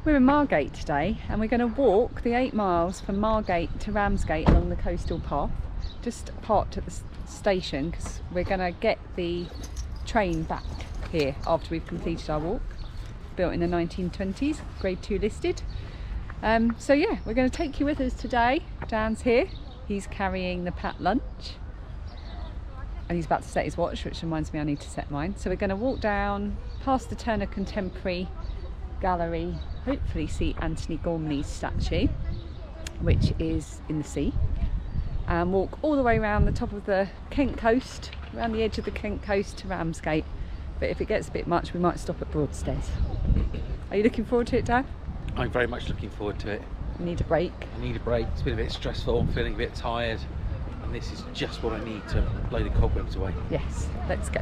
We're in Margate today and we're going to walk the 8 miles from Margate to Ramsgate along the coastal path. Just parked at the station because we're going to get the train back here after we've completed our walk. Built in the 1920s, grade 2 listed. So yeah, we're going to take you with us today. Dan's here, he's carrying the packed lunch and he's about to set his watch, which reminds me I need to set mine. So we're going to walk down past the Turner Contemporary Gallery, hopefully see Anthony Gormley's statue, which is in the sea, and walk all the way around the top of the Kent coast, around the edge of the Kent coast to Ramsgate. But if it gets a bit much, we might stop at Broadstairs. Are you looking forward to it, Dan? I'm very much looking forward to it. You need a break? I need a break. It's been a bit stressful, I'm feeling a bit tired, and this is just what I need to blow the cobwebs away. Yes, let's go.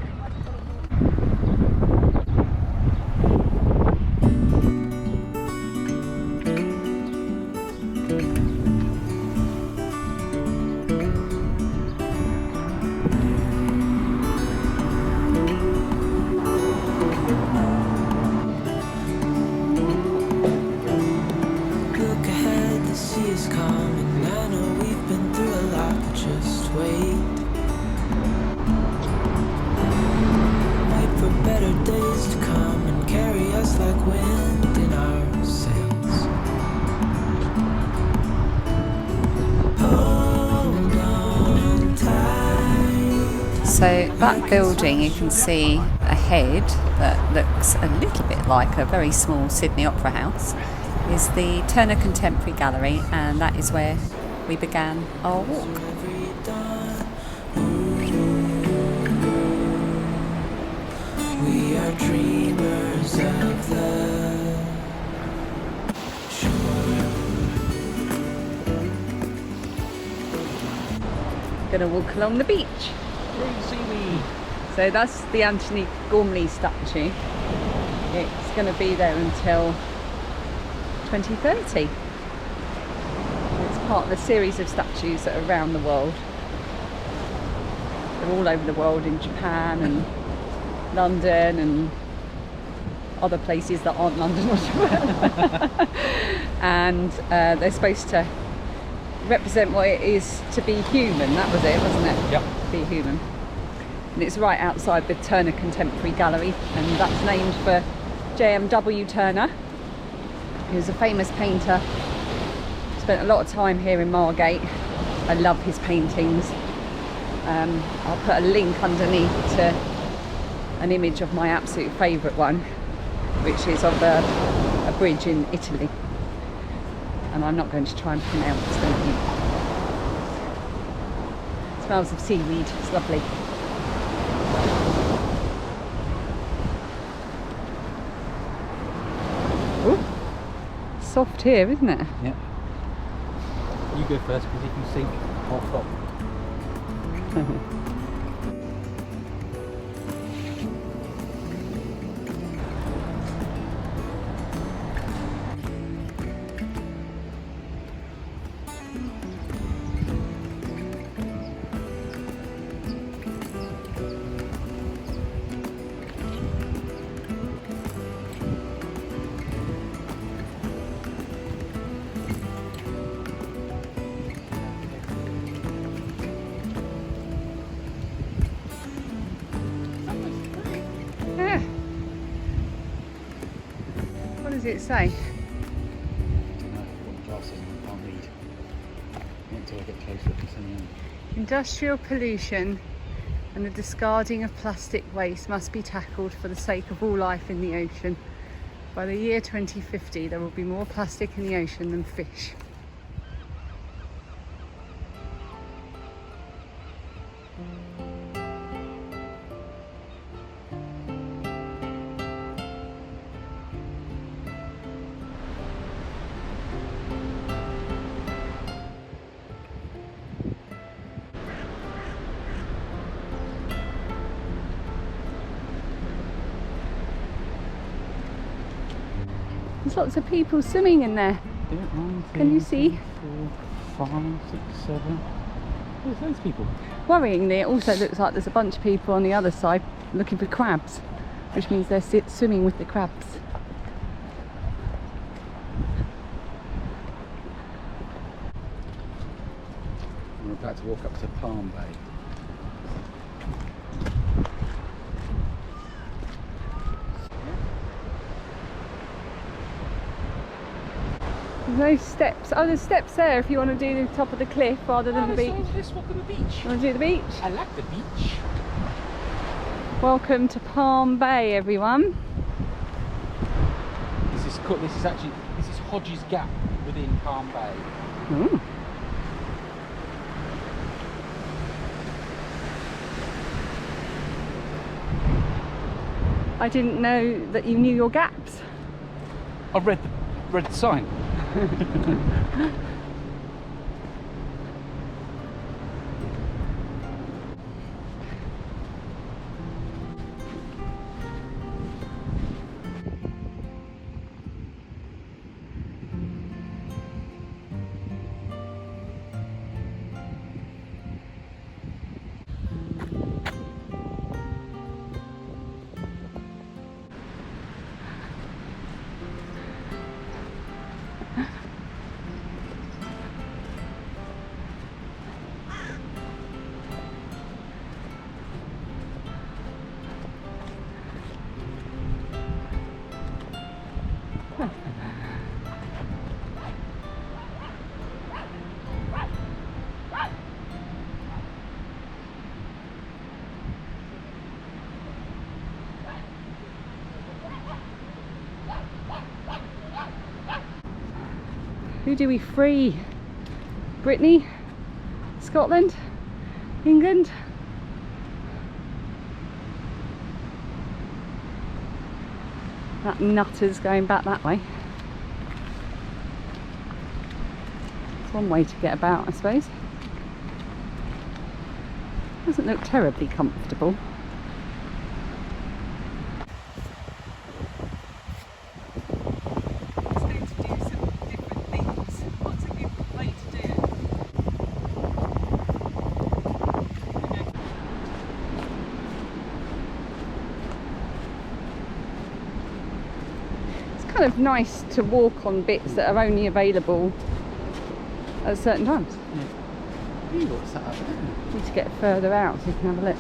So that building you can see ahead that looks a little bit like a very small Sydney Opera House is the Turner Contemporary Gallery, and that is where we began our walk. We are dreamers of the shore. Gonna walk along the beach. Seaweed. So that's the Anthony Gormley statue. It's going to be there until 2030. It's part of a series of statues that are around the world. They're all over the world, in Japan and London and other places that aren't London or Japan. And they're supposed to represent what it is to be human. That was it, wasn't it? Yep. Be human. And it's right outside the Turner Contemporary Gallery, and that's named for J.M.W. Turner, who's a famous painter. Spent a lot of time here in Margate. I love his paintings. I'll put a link underneath to an image of my absolute favourite one, which is of a bridge in Italy, and I'm not going to try and pronounce it. Smells of seaweed, it's lovely. Ooh, soft here, isn't it? Yeah. You go first because you can sink. I'll stop. What does it say? Industrial pollution and the discarding of plastic waste must be tackled for the sake of all life in the ocean. By the year 2050, there will be more plastic in the ocean than fish. There's lots of people swimming in there. Yeah, 1, 2, Can you see? 3, 4, 5, 6, 7. There's loads of people. Worryingly, it also looks like there's a bunch of people on the other side looking for crabs, which means they're swimming with the crabs. about to walk up to Palm Bay. There's no steps. Oh, there's steps there if you want to do the top of the cliff rather than the beach. Let's walk on the beach. You want to do the beach? I like the beach. Welcome to Palm Bay, everyone. This is Hodges Gap within Palm Bay. Ooh. I didn't know that you knew your gaps. I read the sign. Who do we free? Brittany? Scotland? England? That nutter's going back that way. It's one way to get about, I suppose. Doesn't look terribly comfortable. Kind of nice to walk on bits that are only available at certain times. Yeah. Ooh, what's that up there? Need to get further out so you can have a look.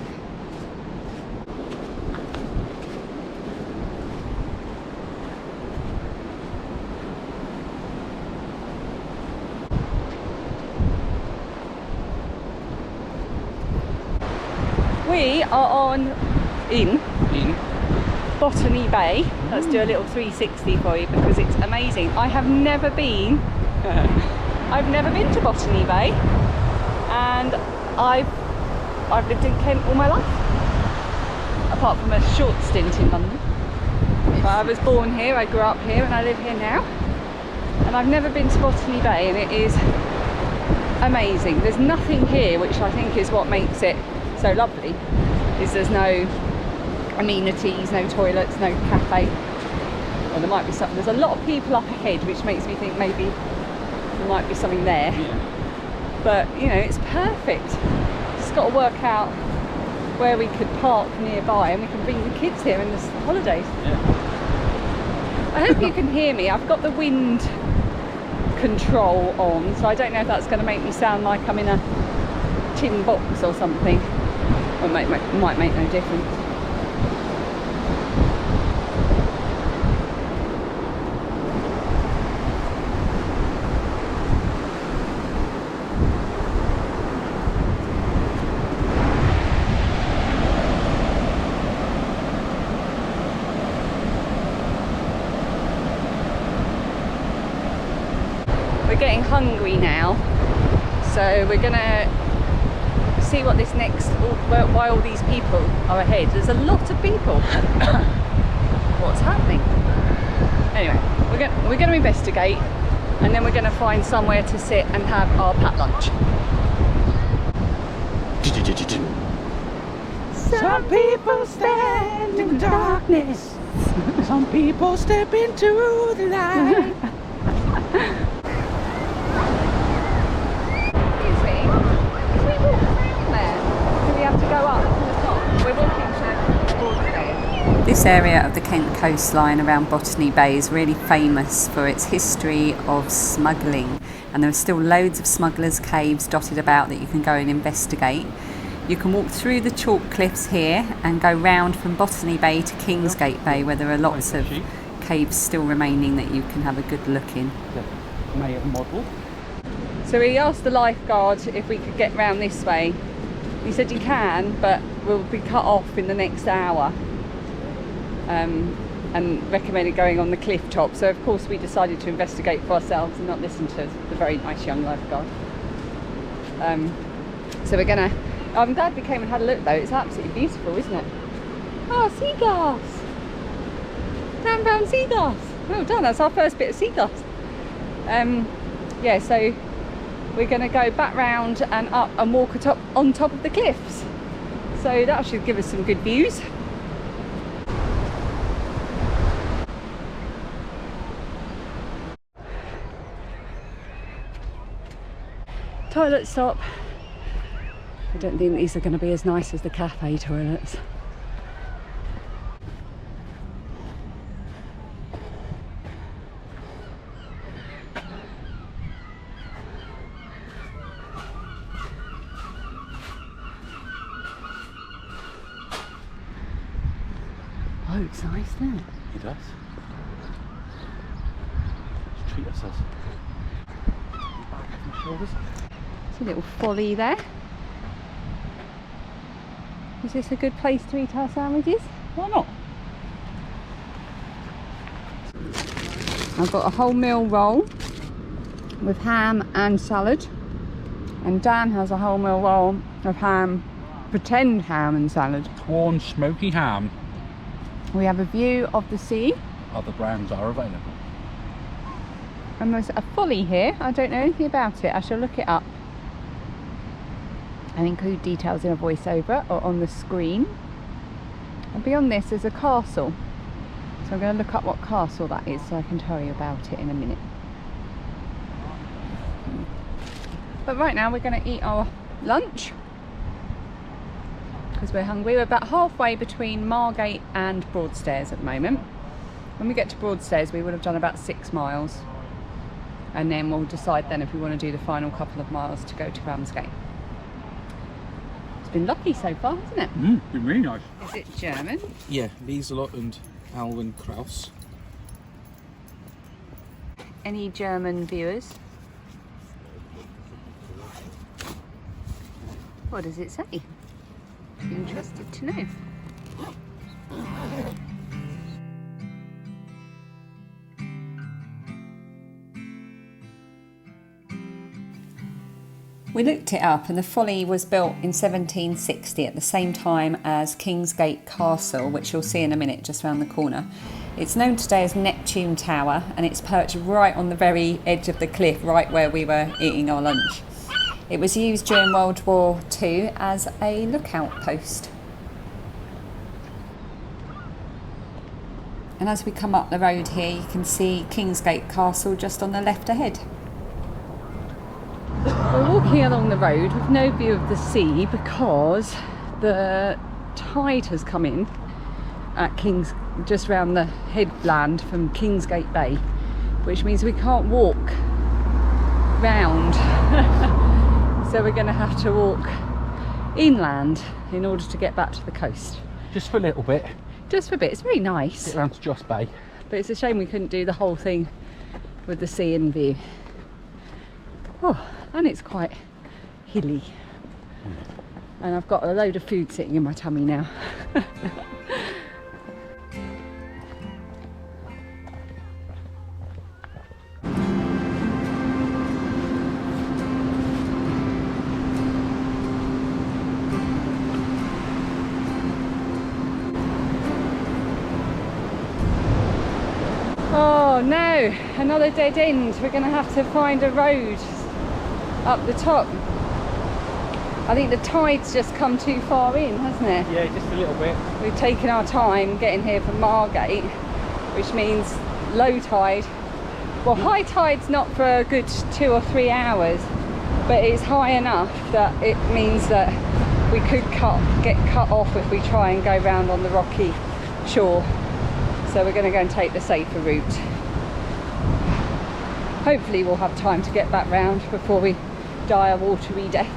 We are in Botany Bay. Let's do a little 360 for you because it's amazing. I've never been to Botany Bay, and I've lived in Kent all my life, apart from a short stint in London. But I was born here, I grew up here, and I live here now. And I've never been to Botany Bay, and it is amazing. There's nothing here, which I think is what makes it so lovely. Is there's no amenities, no toilets, no cafe. Well, there might be something. There's a lot of people up ahead, which makes me think maybe there might be something there. Yeah. But you know, it's perfect. Just got to work out where we could park nearby, and we can bring the kids here in the holidays. Yeah. I hope you can hear me. I've got the wind control on, so I don't know if that's going to make me sound like I'm in a tin box or something. Or might make no difference. We're getting hungry now, so we're gonna see what this next, why all these people are ahead. There's a lot of people. What's happening? Anyway, we're going to investigate, and then we're going to find somewhere to sit and have our packed lunch. Some people stand in the darkness. Some people step into the light. Go up to the top. We're walking to Ramsgate. This area of the Kent coastline around Botany Bay is really famous for its history of smuggling, and there are still loads of smugglers' caves dotted about that you can go and investigate. You can walk through the chalk cliffs here and go round from Botany Bay to Kingsgate Bay, where there are lots of caves still remaining that you can have a good look in. The mayor model. So we asked the lifeguard if we could get round this way. He said you can, but we'll be cut off in the next hour. And recommended going on the cliff top. So of course we decided to investigate for ourselves and not listen to the very nice young lifeguard. So we're gonna. I'm glad we came and had a look though. It's absolutely beautiful, isn't it? Oh, seagulls! Dan brown seagulls. Well done. That's our first bit of seagulls. Yeah. So we're gonna go back round and up and walk on top of the cliffs. So that should give us some good views. Toilet stop. I don't think these are going to be as nice as the cafe toilets. Oh, it's nice, isn't it? It does. Let's treat ourselves. Back off my shoulders. A little folly there. Is this a good place to eat our sandwiches? Why not? I've got a wholemeal roll with ham and salad, and Dan has a wholemeal roll of ham, pretend ham and salad. Corn smoky ham. We have a view of the sea. Other brands are available. And there's a folly here. I don't know anything about it. I shall look it up and include details in a voiceover or on the screen. And beyond this is a castle. So I'm going to look up what castle that is so I can tell you about it in a minute. But right now we're going to eat our lunch because we're hungry. We're about halfway between Margate and Broadstairs at the moment. When we get to Broadstairs we would have done about 6 miles, and then we'll decide then if we want to do the final couple of miles to go to Ramsgate. It's been lucky so far, hasn't it? Been really nice. Is it German? Yeah, Lieselot and Alwyn Kraus. Any German viewers? What does it say? Interested to know. We looked it up, and the Folly was built in 1760 at the same time as Kingsgate Castle, which you'll see in a minute just round the corner. It's known today as Neptune Tower, and it's perched right on the very edge of the cliff, right where we were eating our lunch. It was used during World War II as a lookout post. And as we come up the road here, you can see Kingsgate Castle just on the left ahead. We're walking along the road with no view of the sea because the tide has come in at just round the headland from Kingsgate Bay, which means we can't walk round. So we're going to have to walk inland in order to get back to the coast. Just for a little bit. Just for a bit. It's very nice. Get round to Joss Bay. But it's a shame we couldn't do the whole thing with the sea in view. Oh, and it's quite hilly. And I've got a load of food sitting in my tummy now. Oh no, another dead end. We're going to have to find a road up the top. I think the tide's just come too far in, hasn't it? Yeah, just a little bit. We've taken our time getting here from Margate, which means low tide. Well, high tide's not for a good 2 or 3 hours, but it's high enough that it means that we could get cut off if we try and go round on the rocky shore. So we're going to go and take the safer route. Hopefully we'll have time to get back round before we die a watery death.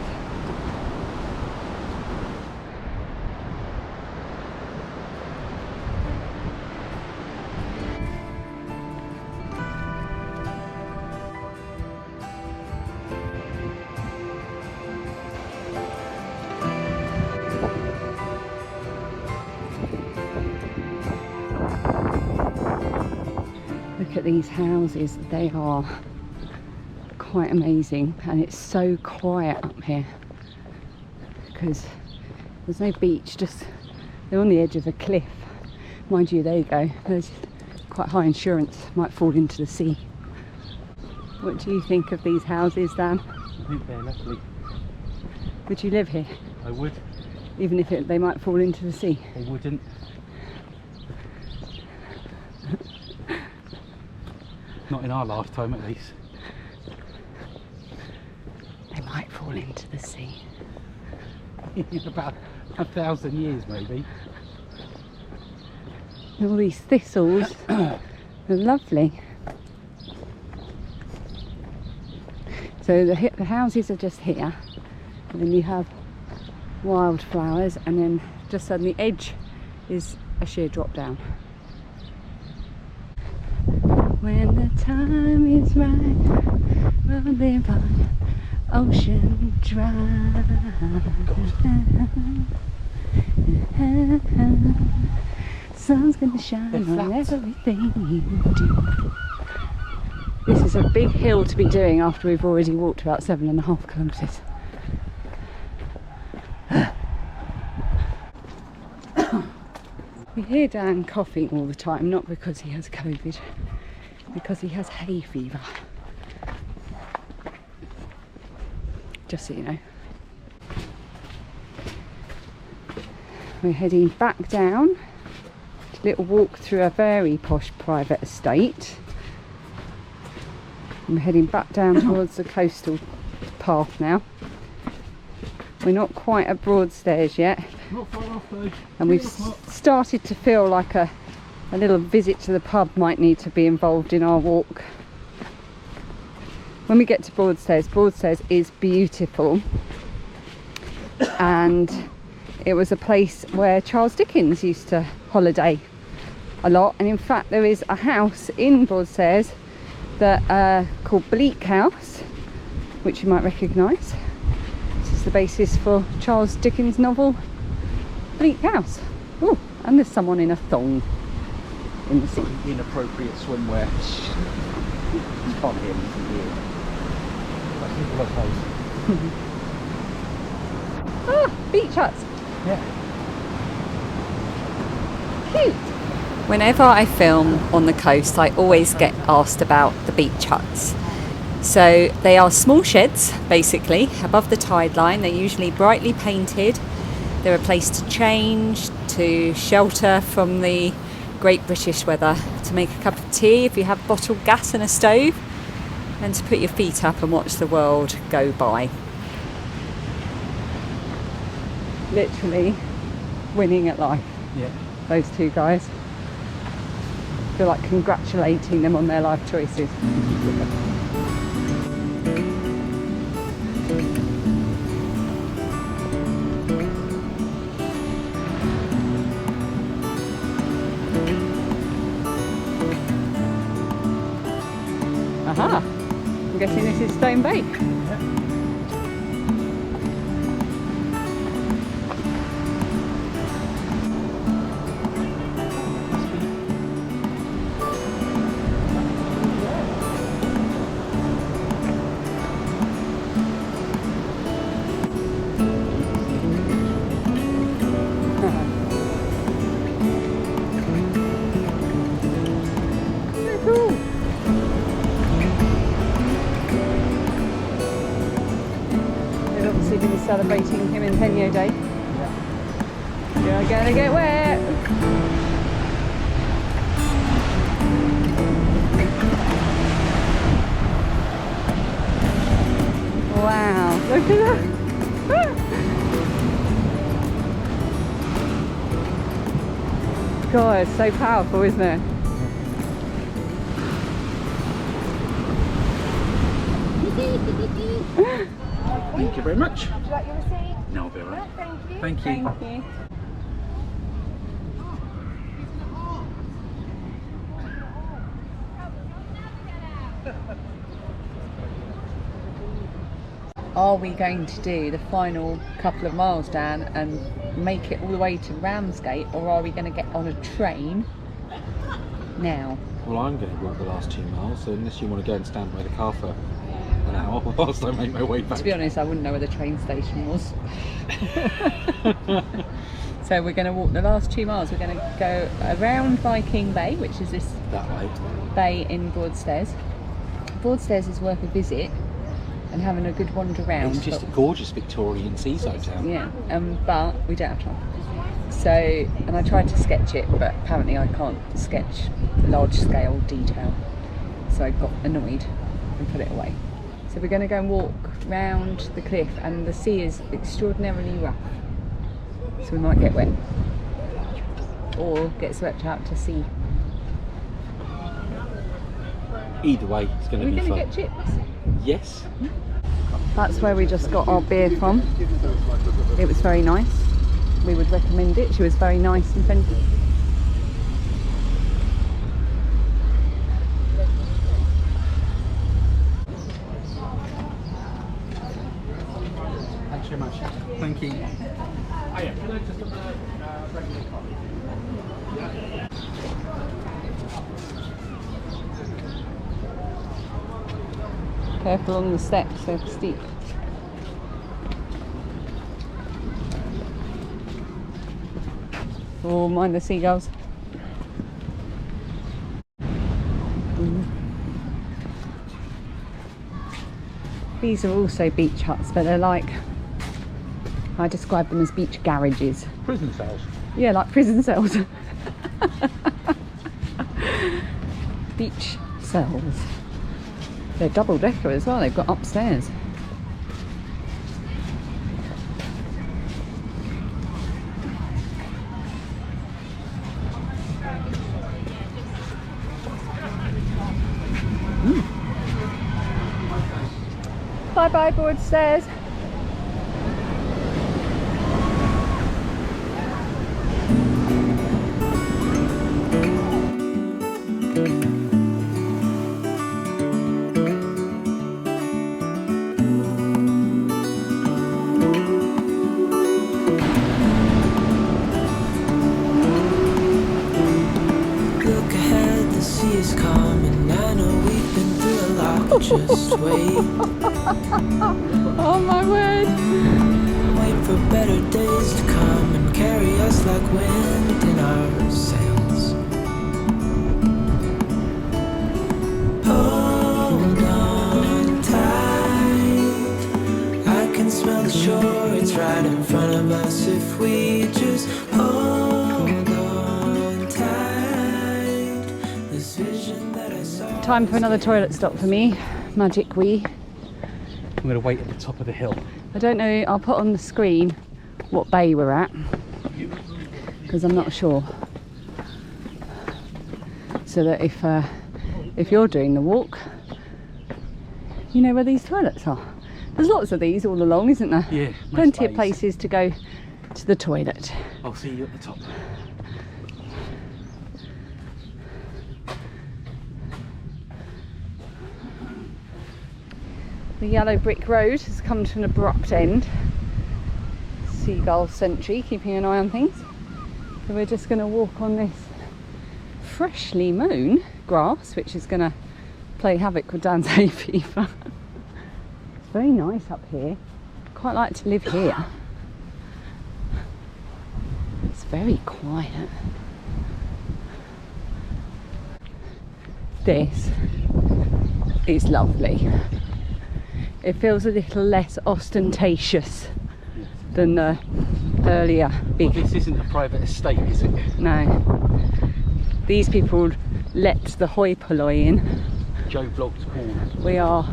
Look at these houses, they are quite amazing, and it's so quiet up here because there's no beach, just they're on the edge of a cliff. Mind you, there you go, there's quite high insurance, might fall into the sea. What do you think of these houses, Dan? I think they're lovely. Would you live here? I would. Even if they might fall into the sea? They wouldn't. Not in our lifetime, at least. They might fall into the sea. In about 1,000 years, maybe. All these thistles, they're lovely. So the houses are just here, and then you have wildflowers, and then just on the edge is a sheer drop down. When the time is right, we'll live on Ocean Drive. Sun's gonna shine on everything you do. This is a big hill to be doing after we've already walked about 7.5 kilometres. We hear Dan coughing all the time, not because he has COVID, because he has hay fever. Just so you know. We're heading back down. A little walk through a very posh private estate. And we're heading back down towards the coastal path now. We're not quite at Broadstairs yet. Not far off though. And we've started to feel like a little visit to the pub might need to be involved in our walk. When we get to Broadstairs, Broadstairs is beautiful, and it was a place where Charles Dickens used to holiday a lot, and in fact there is a house in Broadstairs that called Bleak House, which you might recognise. This is the basis for Charles Dickens' novel Bleak House. Oh, and there's someone in a thong in the sea. Inappropriate swimwear. You can't hear me from here. That's people, I suppose. Ah, beach huts. Yeah. Cute. Whenever I film on the coast, I always get asked about the beach huts. So they are small sheds, basically, above the tide line. They're usually brightly painted. They're a place to change, to shelter from the great British weather, to make a cup of tea if you have bottled gas and a stove, and to put your feet up and watch the world go by. Literally winning at life, Yeah. those two guys. I feel like congratulating them on their life choices. Aha! I'm guessing this is Stone Bay. Celebrating him in Penio Day. You're gonna get wet. Wow, look at that. God, it's so powerful, isn't it? Thank you very much. Would you like your receipt? No, I'll be alright. Thank you. Thank you. Thank you. Are we going to do the final couple of miles, Dan, and make it all the way to Ramsgate, or are we going to get on a train now? Well, I'm going to walk the last 2 miles, so unless you want to go and stand by the car for an hour whilst I make my way back. To be honest, I wouldn't know where the train station was. So we're going to walk the last 2 miles. We're going to go around Viking Bay, which is this That way. bay in Broadstairs. Broadstairs is worth a visit and having a good wander around. It's just a gorgeous Victorian seaside town. Yeah, but we don't have time. So, and I tried to sketch it, but apparently I can't sketch large scale detail. So I got annoyed and put it away. So we're going to go and walk round the cliff, and the sea is extraordinarily rough. So we might get wet or get swept out to sea. Either way, it's going to We're be going fun. to get chips. Yes. That's where we just got our beer from. It was very nice. We would recommend it. She was very nice and friendly. Thanks very much. Thank you. Careful on the steps, they're steep. Oh, mind the seagulls. These are also beach huts, but they're like, I describe them as beach garages. Prison cells. Yeah, like prison cells. Beach cells. They're double decker as well, they've got upstairs. Bye bye, Broadstairs. Look ahead, the sea is calm, and I know we've been through a lot. Just wait, Oh my word. wait for better days to come and carry us like wind in our sails. Hold on tight, I can smell the shore, it's right in front of us if we just hold on tight. This vision that I saw. Time for another toilet stop for me. Magic wee. I'm going to wait at the top of the hill. I don't know, I'll put on the screen what bay we're at, because I'm not sure. So that if you're doing the walk, you know where these toilets are. There's lots of these all along, isn't there? Yeah, most Plenty of bays. places to go to the toilet. I'll see you at the top. The yellow brick road has come to an abrupt end. Seagull sentry keeping an eye on things. So we're just going to walk on this freshly mown grass, which is going to play havoc with Dan's hay fever. It's very nice up here. Quite like to live here. It's very quiet. This is lovely. It feels a little less ostentatious than the earlier big. Well, this isn't a private estate, is it? No. These people let the hoi polloi in. Joe Vlogs Corners. We are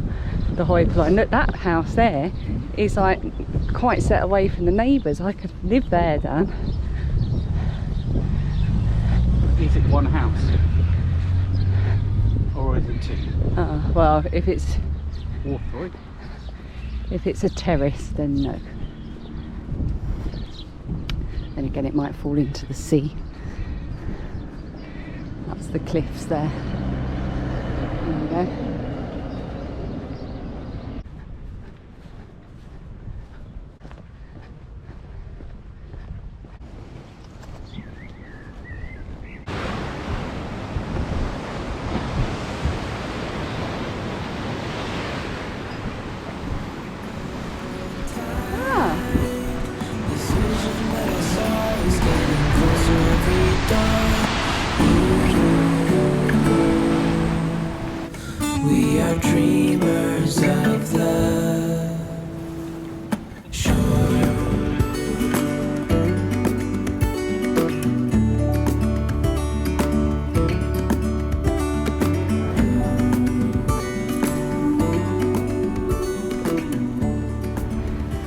the hoi polloi. Look, that house there is like quite set away from the neighbours. I could live there, Dan. it one house? Or is it two? Well, if it's Or three? if it's a terrace, then no. Then again, it might fall into the sea. That's the cliffs there. There we go. We are dreamers of the shore.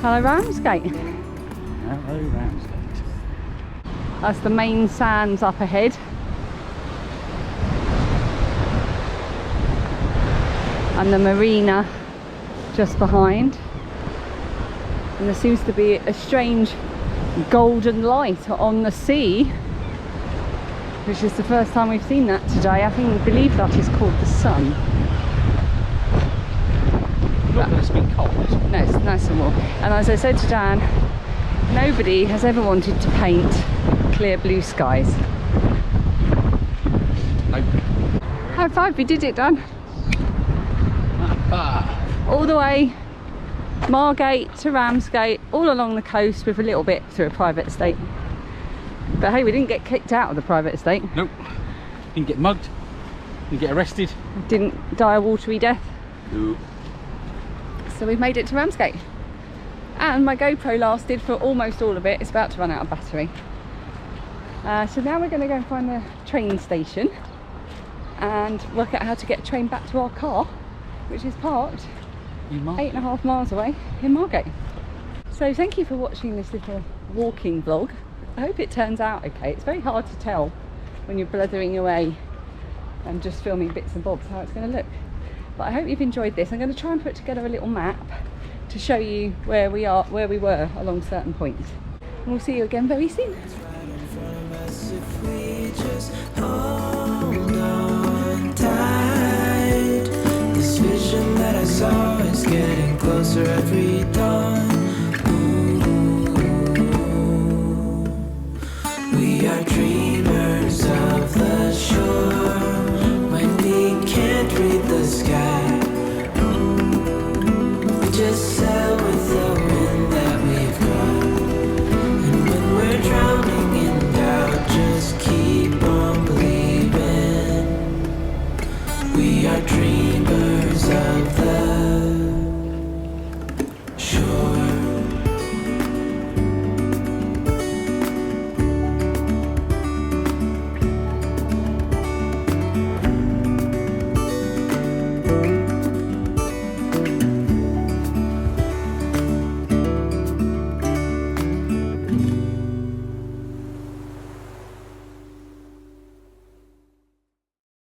Hello, Ramsgate. Hello, Ramsgate. That's the main sands up ahead. And the marina just behind. And there seems to be a strange golden light on the sea, which is the first time we've seen that today. I believe that is called the sun. Not that it's been cold. No, it's nice and warm. And as I said to Dan, nobody has ever wanted to paint clear blue skies. Nope. High five, we did it, Dan. All the way, Margate to Ramsgate, all along the coast with a little bit through a private estate. But hey, we didn't get kicked out of the private estate. Nope. Didn't get mugged. Didn't get arrested. Didn't die a watery death. Nope. So we've made it to Ramsgate. And my GoPro lasted for almost all of it. It's about to run out of battery. So now we're going to go and find the train station and work out how to get a train back to our car, which is parked 8.5 miles away in Margate. So thank you for watching this little walking vlog. I hope it turns out okay. It's very hard to tell when you're blithering away and just filming bits and bobs how it's going to look. But I hope you've enjoyed this. I'm going to try and put together a little map to show you where we were along certain points. And we'll see you again very soon. If we just hold on tight, this vision that I saw is getting closer every dawn.